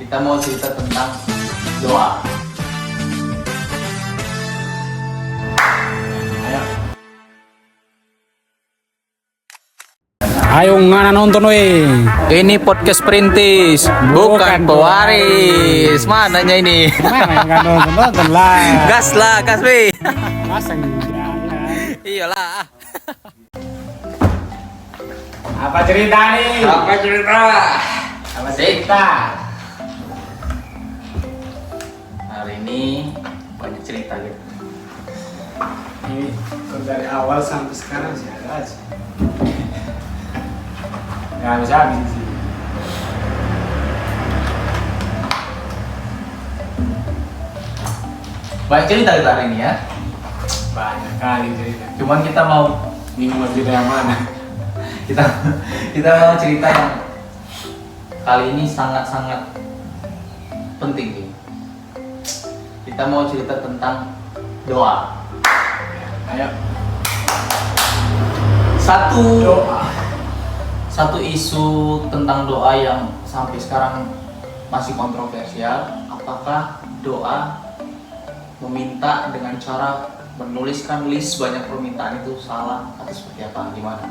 Kita mau cerita tentang doa. Ayo ngana nonton weh. Ini podcast perintis, bukan pewaris. Mananya ini? Mana nggak nonton lah. Gas lah, gas weh. Pasang jangan. Iyalah. Apa cerita nih? Apa cerita? Apa cerita? Hari ini banyak cerita gitu. Ini dari awal sampai sekarang sih ada aja. Nggak bisa habis sih. Banyak cerita kita hari ini ya. Banyak kali cerita. Cuman kita mau Bingung mau cerita yang mana? kita mau cerita yang kali ini sangat-sangat penting nih. Kita mau cerita tentang doa. Ayo. Satu isu tentang doa yang sampai sekarang masih kontroversial. Apakah doa meminta dengan cara menuliskan list banyak permintaan itu salah atau seperti apa? Gimana?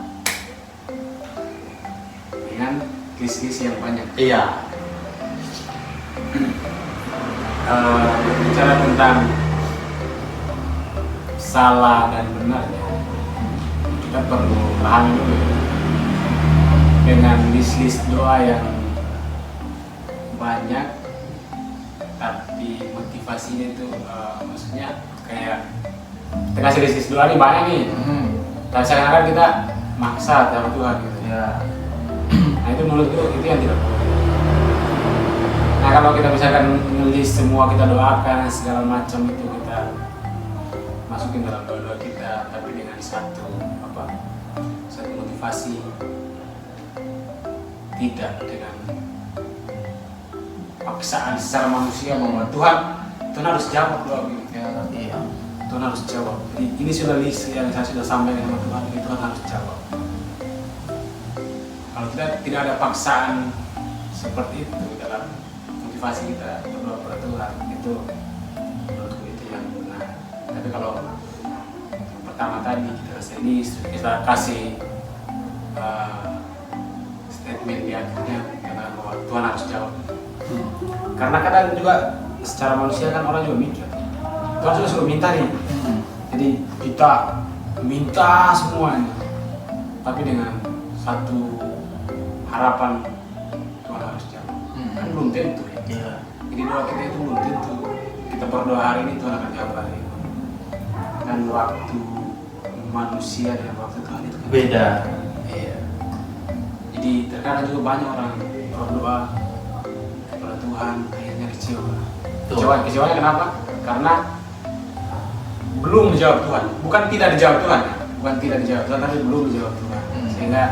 Dengan kis-kis yang banyak. Iya. Bicara tentang salah dan benarnya, kita perlu pahami dulu ya. Dengan list-list doa yang banyak tapi motivasinya itu maksudnya kayak kita kasih list doa nih banyak nih, dan seakan-akan kita maksa sama Tuhan gitu. Ya. Nah itu menurutku itu yang tidak boleh. Nah kalau kita misalkan nulis semua kita doakan segala macam itu kita masukin dalam doa-doa kita, tapi dengan satu motivasi, tidak dengan paksaan secara manusia bahwa Tuhan harus jawab doa gitu. Ya, iya. Tuhan harus jawab. Jadi ini sudah list yang saya sudah sampaikan sama Tuhan, ini Tuhan harus jawab. Kalau kita tidak ada paksaan seperti itu dalam motivasi kita berdoa kepada Tuhan, itu menurutku itu yang benar. Tapi kalau yang pertama tadi kita kasih list, kita kasih statement di akhirnya karena bahwa Tuhan harus jawab. Karena kadang juga secara manusia kan orang juga mikir, Tuhan sudah suruh minta nih, jadi kita minta semuanya, tapi dengan satu harapan Tuhan harus jawab. Kan belum tentu ya. Iya. Jadi doa kita itu belum tentu. Kita berdoa hari ini Tuhan akan jawab hari ini. Dan waktu manusia dan waktu Tuhan itu kan Beda. iya. Jadi terkadang juga banyak orang berdoa kepada Tuhan akhirnya kecewa. Kecewanya kenapa? Karena belum dijawab Tuhan. Bukan tidak dijawab Tuhan, tapi belum dijawab Tuhan. Sehingga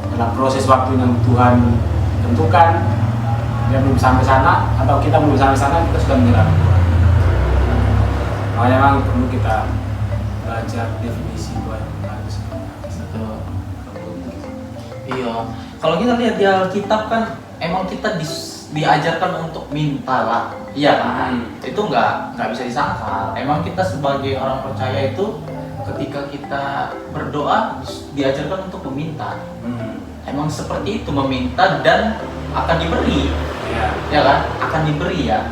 dalam proses waktu yang Tuhan tentukan dia belum sampai sana atau kita belum sampai sana, kita sudah menyerah ke Tuhan. Makanya memang perlu kita belajar definisi doa yang benar itu sebenarnya. Iya. Kalau kita lihat di Alkitab kan emang kita diajarkan untuk minta lah. Iya kan? Itu nggak bisa disangkal. Emang kita sebagai orang percaya itu ketika kita berdoa diajarkan untuk meminta. Emang seperti itu, meminta dan akan diberi. Ya kan? Akan diberi ya.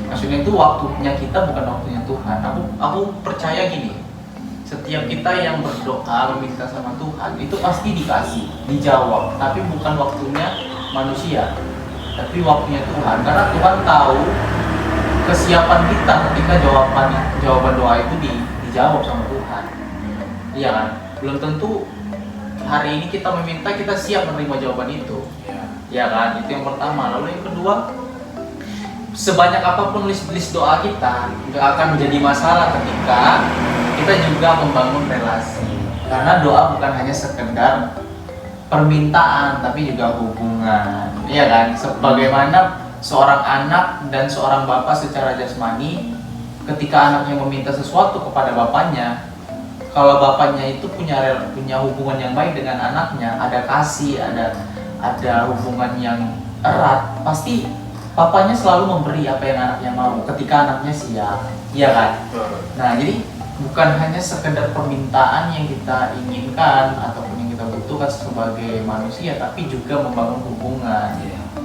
Maksudnya itu waktunya kita bukan waktunya Tuhan. Aku percaya gini. Setiap kita yang berdoa meminta sama Tuhan itu pasti dikasih, dijawab. Tapi bukan waktunya manusia, tapi waktunya Tuhan. Karena Tuhan tahu kesiapan kita ketika jawaban doa itu dijawab sama Tuhan. Iya kan? Belum tentu hari ini kita meminta kita siap menerima jawaban itu. Ya kan? Itu yang pertama. Lalu yang kedua, sebanyak apapun list doa kita nggak akan menjadi masalah ketika kita juga membangun relasi. Karena doa bukan hanya sekedar permintaan tapi juga hubungan. Iya kan? Sebagaimana seorang anak dan seorang bapak secara jasmani ketika anaknya meminta sesuatu kepada bapaknya, kalau bapaknya itu punya hubungan yang baik dengan anaknya, ada kasih, ada hubungan yang erat, pasti papanya selalu memberi apa yang anaknya mau ketika anaknya siap, iya kan? Nah jadi bukan hanya sekedar permintaan yang kita inginkan ataupun yang kita butuhkan sebagai manusia, tapi juga membangun hubungan.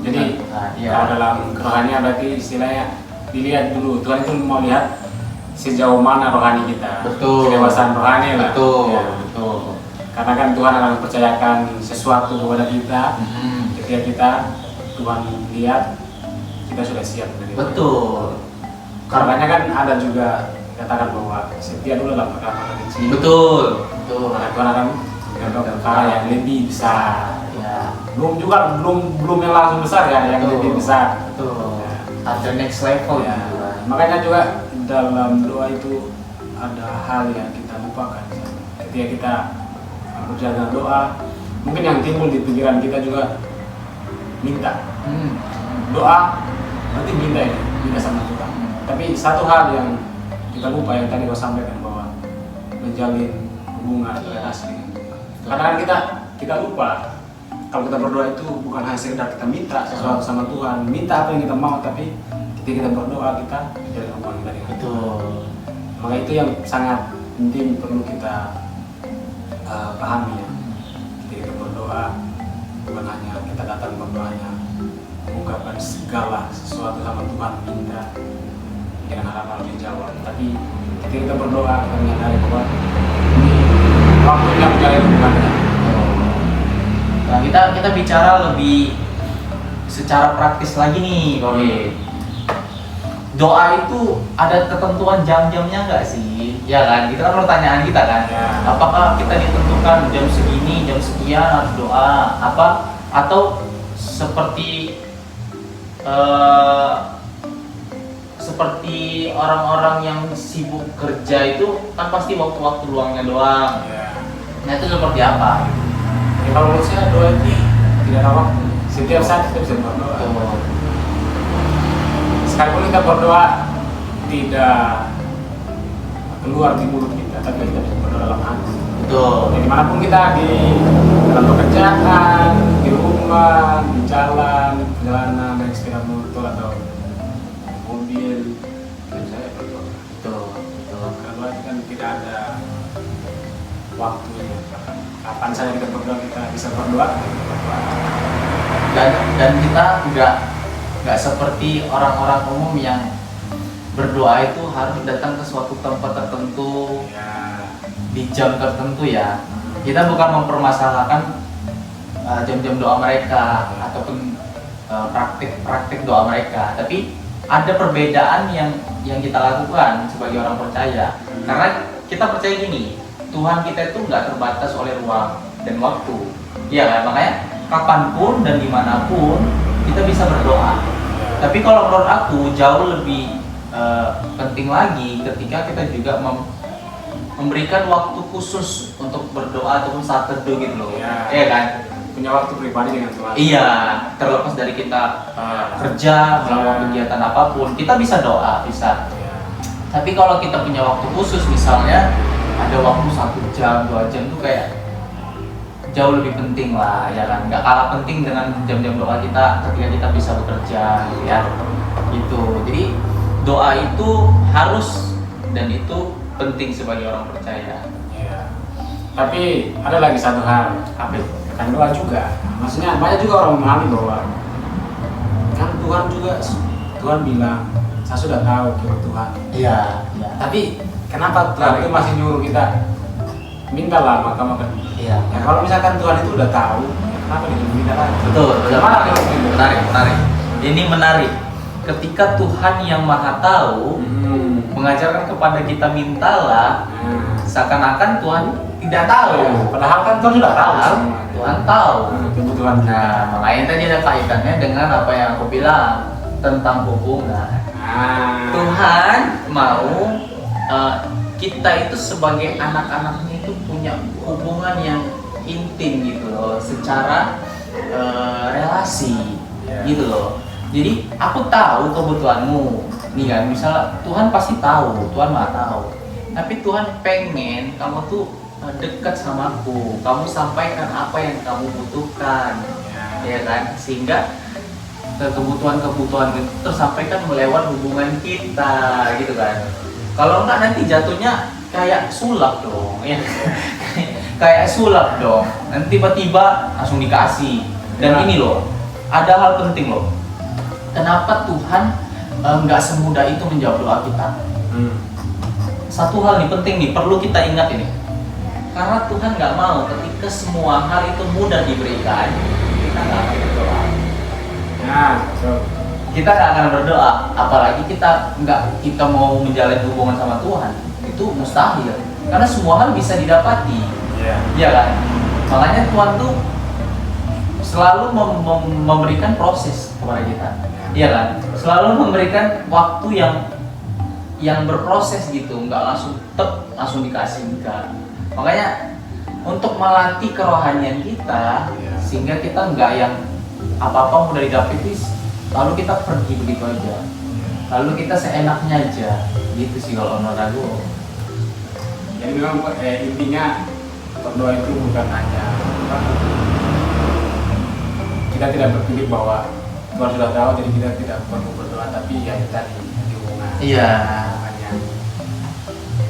Jadi kalau dalam kerohanian berarti istilahnya dilihat dulu, Tuhan itu mau lihat sejauh mana rohani kita, kedewasaan rohani lah. Betul. Karena kan Tuhan akan mempercayakan sesuatu kepada kita, ketika kita Tuhan lihat kita sudah siap menerima. Betul. Karenanya kan ada juga katakan bahwa setia dulu dalam perkara kecil. Betul. Karena Tuhan akan mengambil perkara yang lebih besar. Ya. Belum yang langsung besar ya, yang lebih besar. Betul. Ada next level ya. Makanya juga dalam doa itu ada hal yang kita lupakan. Ketika kita berjalan doa, mungkin yang timbul di pikiran kita juga minta. Doa berarti minta sama Tuhan. Tapi satu hal yang kita lupa yang tadi kau sampaikan, bahwa menjalin hubungan relasi dengan Tuhan. Karena kan kita lupa kalau kita berdoa itu bukan hanya sekedar kita minta sesuatu sama Tuhan, minta apa yang kita mau, tapi ketika kita berdoa kita menjalin hubungan kita dengan Tuhan. Maka itu yang sangat penting perlu kita pahami ya. Ketika kita berdoa bukan hanya kita datang berdoa hanya mengungkapkan segala sesuatu sama Tuhan, minta dengan harapan dijawab, tapi ketika kita berdoa kita menyadari bahwa ini waktunya menjalin hubungannya. Nah kita bicara lebih secara praktis lagi nih, doa itu ada ketentuan jam-jamnya nggak sih? Ya kan, itu kan pertanyaan kita kan. Apakah kita ditentukan jam segini, jam sekian harus doa apa? Atau seperti seperti orang-orang yang sibuk kerja itu kan pasti waktu-waktu luangnya doang. Nah itu seperti apa? Ya, kalau menurut saya doa itu tidak ada waktu. Setiap saat kita bisa berdoa. Sekalipun kita berdoa tidak keluar di mulut kita, tapi kita bisa berdoa dalam hati. Betul. Dimanapun kita, di dalam pekerjaan, di rumah, di jalan, perjalanan naik sepeda motor atau mobil, dan saya berdoa. Betul. Karena kan tidak ada waktunya. Kapan saja kita berdoa, kita bisa berdoa. Dan kita nggak seperti orang-orang umum yang berdoa itu harus datang ke suatu tempat tertentu di jam tertentu ya. Kita bukan mempermasalahkan jam-jam doa mereka ataupun praktik doa mereka, tapi ada perbedaan yang kita lakukan sebagai orang percaya. Karena kita percaya gini, Tuhan kita itu nggak terbatas oleh ruang dan waktu. Iya kan? Makanya kapanpun dan dimanapun kita bisa berdoa. Tapi kalau menurut aku jauh lebih penting lagi ketika kita juga memberikan waktu khusus untuk berdoa ataupun saat teduh gitu loh. Iya kan? Punya waktu pribadi dengan Tuhan. Iya, terlepas dari kita kerja, melakukan kegiatan apapun, kita bisa doa, bisa. Tapi kalau kita punya waktu khusus, misalnya ada waktu 1 jam, 2 jam tuh kayak jauh lebih penting lah, ya kan? Nggak kalah penting dengan jam-jam doa kita ketika kita bisa bekerja, ya. Gitu. Jadi doa itu harus dan itu penting sebagai orang percaya. Iya. Tapi ada lagi satu hal, kan doa juga. Maksudnya banyak juga orang memahami bahwa kan Tuhan bilang, saya sudah tahu kebutuhan. Iya. Tapi kenapa Tuhan itu masih nyuruh kita mintalah maka makan? Iya. Ya, kalau misalkan Tuhan itu udah tahu, kenapa dia minta lagi? Betul. Menarik. Ini menarik. Ketika Tuhan yang Maha Tahu mengajarkan kepada kita mintalah, seakan-akan Tuhan tidak tahu. Padahal kan Tuhan sudah tahu. Tuhan tahu kebutuhan. Nah, makanya tadi ada kaitannya dengan apa yang aku bilang tentang hubungan. Tuhan mau kita itu sebagai anak-anaknya itu punya hubungan yang intim gitu loh, secara relasi gitu loh. Jadi aku tahu kebutuhanmu, nih kan, misalnya Tuhan pasti tahu, Tuhan Maha tahu. Tapi Tuhan pengen kamu tuh dekat sama aku, kamu sampaikan apa yang kamu butuhkan, ya kan? Sehingga kebutuhan itu tersampaikan melewat hubungan kita gitu kan. Kalau enggak nanti jatuhnya kayak sulap dong ya. Kayak sulap dong, nanti tiba-tiba langsung dikasih. Dan ini loh, ada hal penting loh, kenapa Tuhan nggak semudah itu menjawab doa kita. Satu hal nih penting nih, perlu kita ingat ini, karena Tuhan nggak mau ketika semua hal itu mudah diberikan, kita nggak akan berdoa. Nah, betul. Kita nggak akan berdoa, apalagi kita mau menjalin hubungan sama Tuhan, itu mustahil, karena semua hal bisa didapati. Iya kan? Makanya Tuhan tuh selalu memberikan proses kepada kita. Iya kan? Selalu memberikan waktu yang berproses gitu, nggak langsung dikasih enggak. Makanya untuk melatih kerohanian kita, sehingga kita nggak yang apa-apa udah didapetin lalu kita pergi begitu aja, lalu kita seenaknya aja gitu sih kalau menurut aku. Jadi memang intinya berdoa itu bukan hanya kita tidak berpikir bahwa Tuhan sudah tahu jadi kita tidak perlu berdoa, tapi ya tadi hubungan. Iya. Hanya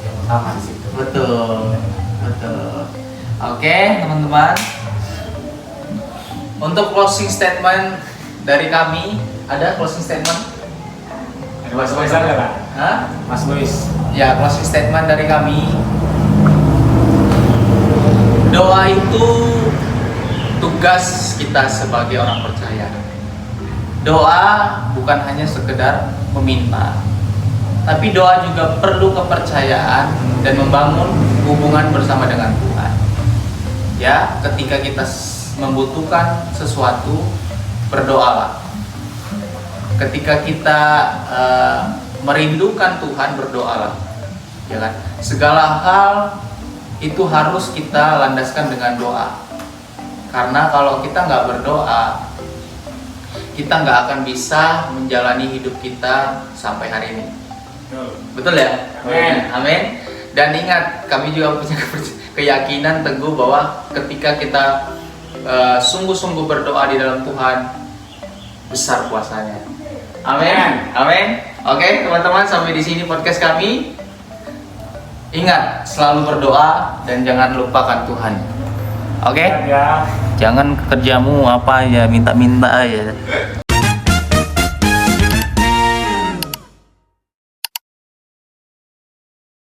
yang utama di situ. Betul. Oke teman-teman, untuk closing statement dari kami, ada closing statement? Mas Boys ada Pak? Hah? Mas Boys. Ya, closing statement dari kami. Doa itu tugas kita sebagai orang percaya. Doa bukan hanya sekedar meminta, tapi doa juga perlu kepercayaan dan membangun hubungan bersama dengan Tuhan. Ya, ketika kita membutuhkan sesuatu, berdoalah. Ketika kita merindukan Tuhan, berdoalah. Ya kan? Segala hal itu harus kita landaskan dengan doa. Karena kalau kita nggak berdoa, kita nggak akan bisa menjalani hidup kita sampai hari ini. Betul ya? Amin. Dan ingat, kami juga punya keyakinan teguh bahwa ketika kita sungguh-sungguh berdoa di dalam Tuhan, besar kuasanya. Amin. Oke, teman-teman, sampai di sini podcast kami. Ingat, selalu berdoa dan jangan lupakan Tuhan. Oke? Ya. Jangan kerjamu apa aja, minta-minta aja.